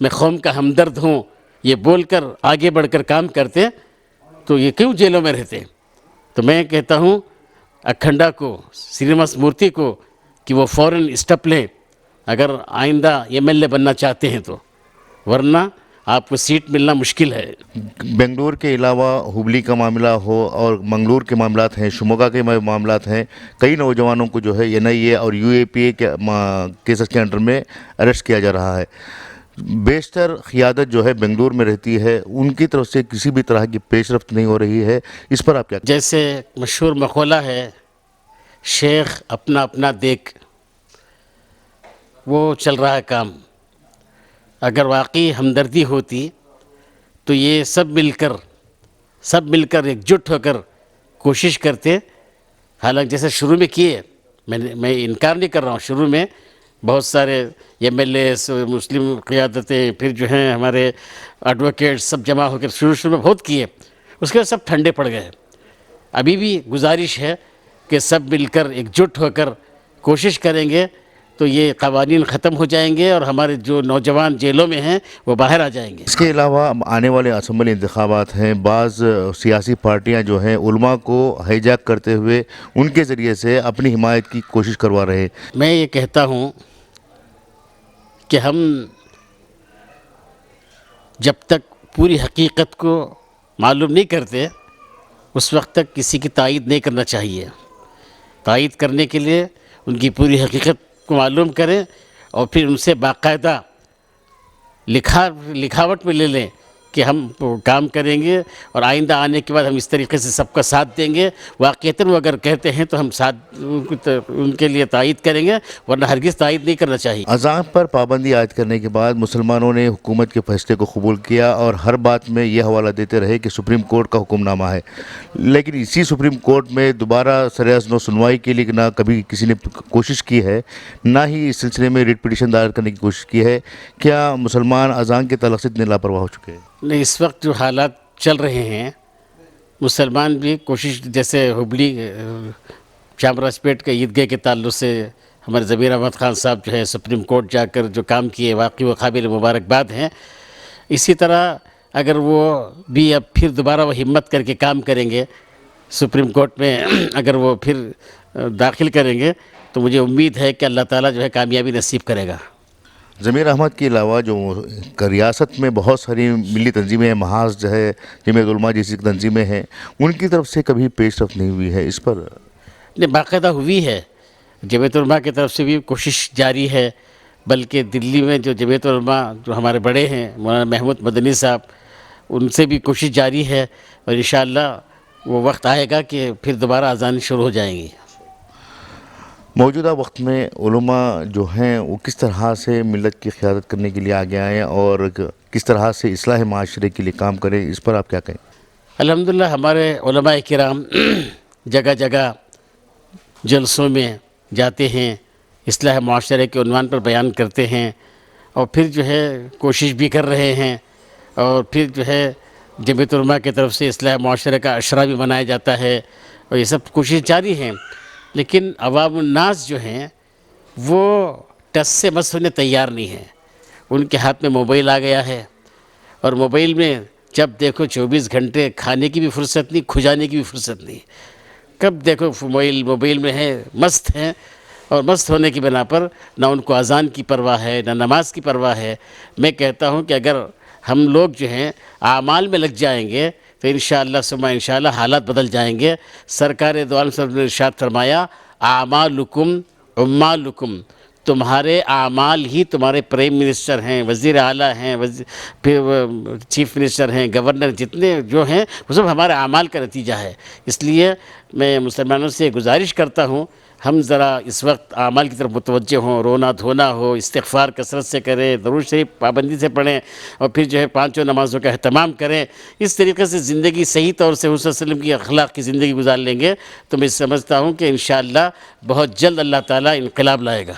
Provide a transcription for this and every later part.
میں قوم کا ہمدرد ہوں یہ بول کر آگے بڑھ کر کام کرتے تو یہ کیوں جیلوں میں رہتے؟ تو میں کہتا ہوں اکھنڈا کو، سرینواس مورتی کو کہ وہ فوراً اسٹیپ لیں اگر آئندہ MLA بننا چاہتے ہیں تو، ورنہ آپ کو سیٹ ملنا مشکل ہے۔ بنگلور کے علاوہ ہبلی کا معاملہ ہو اور منگلور کے معاملات ہیں، شموگا کے معاملات ہیں، کئی نوجوانوں کو جو ہے NIA اور UAPA کے کیسز کے انڈر میں اریسٹ کیا جا رہا ہے۔ بیشتر قیادت جو ہے بنگلور میں رہتی ہے، ان کی طرف سے کسی بھی طرح کی پیش رفت نہیں ہو رہی ہے، اس پر آپ کیا؟ جیسے مشہور مقولہ ہے شیخ اپنا اپنا دیکھ، وہ چل رہا ہے کام۔ اگر واقعی ہمدردی ہوتی تو یہ سب مل کر ایک جٹ ہو کر کوشش کرتے، حالانکہ جیسے شروع میں کیے، میں انکار نہیں کر رہا ہوں، شروع میں بہت سارے MLAs مسلم قیادتیں پھر جو ہیں ہمارے ایڈوکیٹس سب جمع ہو کر شروع میں بہت کیے، اس کے بعد سب ٹھنڈے پڑ گئے۔ ابھی بھی گزارش ہے کہ سب مل کر ایک جٹ ہو کر کوشش کریں گے تو یہ قوانین ختم ہو جائیں گے اور ہمارے جو نوجوان جیلوں میں ہیں وہ باہر آ جائیں گے۔ اس کے علاوہ آنے والے اسمبلی انتخابات ہیں، بعض سیاسی پارٹیاں جو ہیں علماء کو ہائی جیک کرتے ہوئے ان کے ذریعے سے اپنی حمایت کی کوشش کروا رہے ہیں۔ میں یہ کہتا ہوں کہ ہم جب تک پوری حقیقت کو معلوم نہیں کرتے اس وقت تک کسی کی تائید نہیں کرنا چاہیے۔ تائید کرنے کے لیے ان کی پوری حقیقت کو معلوم کریں اور پھر ان سے باقاعدہ لکھاوٹ میں لے لیں کہ ہم کام کریں گے اور آئندہ آنے کے بعد ہم اس طریقے سے سب کا ساتھ دیں گے۔ واقعتاً وہ اگر کہتے ہیں تو ہم ساتھ ان کے لیے تائید کریں گے، ورنہ ہرگز تائید نہیں کرنا چاہیے۔ اذان پر پابندی عائد کرنے کے بعد مسلمانوں نے حکومت کے فیصلے کو قبول کیا اور ہر بات میں یہ حوالہ دیتے رہے کہ سپریم کورٹ کا حکم نامہ ہے، لیکن اسی سپریم کورٹ میں دوبارہ سرعزم سنوائی کے لیے نہ کبھی کسی نے کوشش کی ہے، نہ ہی اس سلسلے میں ریٹ پٹیشن دائر کرنے کی کوشش کی ہے۔ کیا مسلمان اذان کے تعلق سے اتنے لاپرواہ ہو چکے ہیں؟ نہیں، اس وقت جو حالات چل رہے ہیں مسلمان بھی کوشش، جیسے ہبلی چامراج پیٹ کے عیدگاہ کے تعلق سے ہمارے ضمیر احمد خان صاحب جو ہے سپریم کورٹ جا کر جو کام کیے واقعی وہ قابل مبارکباد ہیں۔ اسی طرح اگر وہ بھی اب پھر دوبارہ وہ ہمت کر کے کام کریں گے سپریم کورٹ میں، اگر وہ پھر داخل کریں گے تو مجھے امید ہے کہ اللہ تعالیٰ جو ہے کامیابی نصیب کرے گا۔ ضمیر احمد کے علاوہ جو ریاست میں بہت ساری ملی تنظیمیں ہیں، محاذ جو ہے جمعیت علماء جیسی تنظیمیں ہیں، ان کی طرف سے کبھی پیش رفت نہیں ہوئی ہے، اس پر؟ نہیں، باقاعدہ ہوئی ہے، جمعیت علماء کی طرف سے بھی کوشش جاری ہے، بلکہ دلی میں جو جمعیت علماء جو ہمارے بڑے ہیں مولانا محمود مدنی صاحب، ان سے بھی کوشش جاری ہے اور انشاءاللہ وہ وقت آئے گا کہ پھر دوبارہ اذان شروع ہو جائیں گی۔ موجودہ وقت میں علماء جو ہیں وہ کس طرح سے ملت کی قیادت کرنے کے لیے آگے آئیں اور کس طرح سے اصلاح معاشرے کے لیے کام کریں، اس پر آپ کیا کہیں؟ الحمدللہ ہمارے علماء کرام جگہ جگہ جلسوں میں جاتے ہیں، اصلاح معاشرے کے عنوان پر بیان کرتے ہیں اور پھر جو ہے کوشش بھی کر رہے ہیں، اور پھر جو ہے جمعیت علماء کی طرف سے اصلاح معاشرے کا عشرہ بھی منایا جاتا ہے اور یہ سب کوشش جاری ہیں، لیکن عوام الناس جو ہیں وہ ٹس سے مس ہونے تیار نہیں ہیں۔ ان کے ہاتھ میں موبائل آ گیا ہے اور موبائل میں جب دیکھو 24 گھنٹے کھانے کی بھی فرصت نہیں، کھجانے کی بھی فرصت نہیں، کب دیکھو موبائل میں ہے، مست ہیں، اور مست ہونے کی بنا پر نہ ان کو اذان کی پرواہ ہے نہ نماز کی پرواہ ہے۔ میں کہتا ہوں کہ اگر ہم لوگ جو ہیں اعمال میں لگ جائیں گے تو انشاءاللہ ثم انشاءاللہ حالات بدل جائیں گے۔ سرکار دو عالم صلی اللہ علیہ وسلم نے ارشاد فرمایا اعمالکم عمالکم، تمہارے اعمال ہی تمہارے پرائم منسٹر ہیں، وزیر اعلیٰ ہیں، پھر چیف منسٹر ہیں، گورنر، جتنے جو ہیں وہ سب ہمارے اعمال کا نتیجہ ہے۔ اس لیے میں مسلمانوں سے گزارش کرتا ہوں ہم ذرا اس وقت اعمال کی طرف متوجہ ہوں، رونا دھونا ہو، استغفار کثرت سے کریں، درود شریف پابندی سے پڑھیں اور پھر جو ہے 5 نمازوں کا اہتمام کریں۔ اس طریقے سے زندگی صحیح طور سے حضور صلی اللہ علیہ وسلم کی اخلاق کی زندگی گزار لیں گے تو میں سمجھتا ہوں کہ انشاءاللہ بہت جلد اللہ تعالیٰ انقلاب لائے گا۔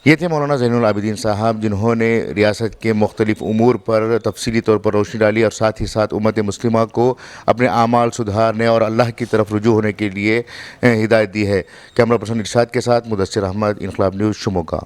یہ تھے مولانا زین العابدین صاحب، جنہوں نے ریاست کے مختلف امور پر تفصیلی طور پر روشنی ڈالی اور ساتھ ہی ساتھ امت مسلمہ کو اپنے اعمال سدھارنے اور اللہ کی طرف رجوع ہونے کے لیے ہدایت دی ہے۔ کیمرہ پرسن ارشاد کے ساتھ مدثر احمد، انقلاب نیوز، شموگا۔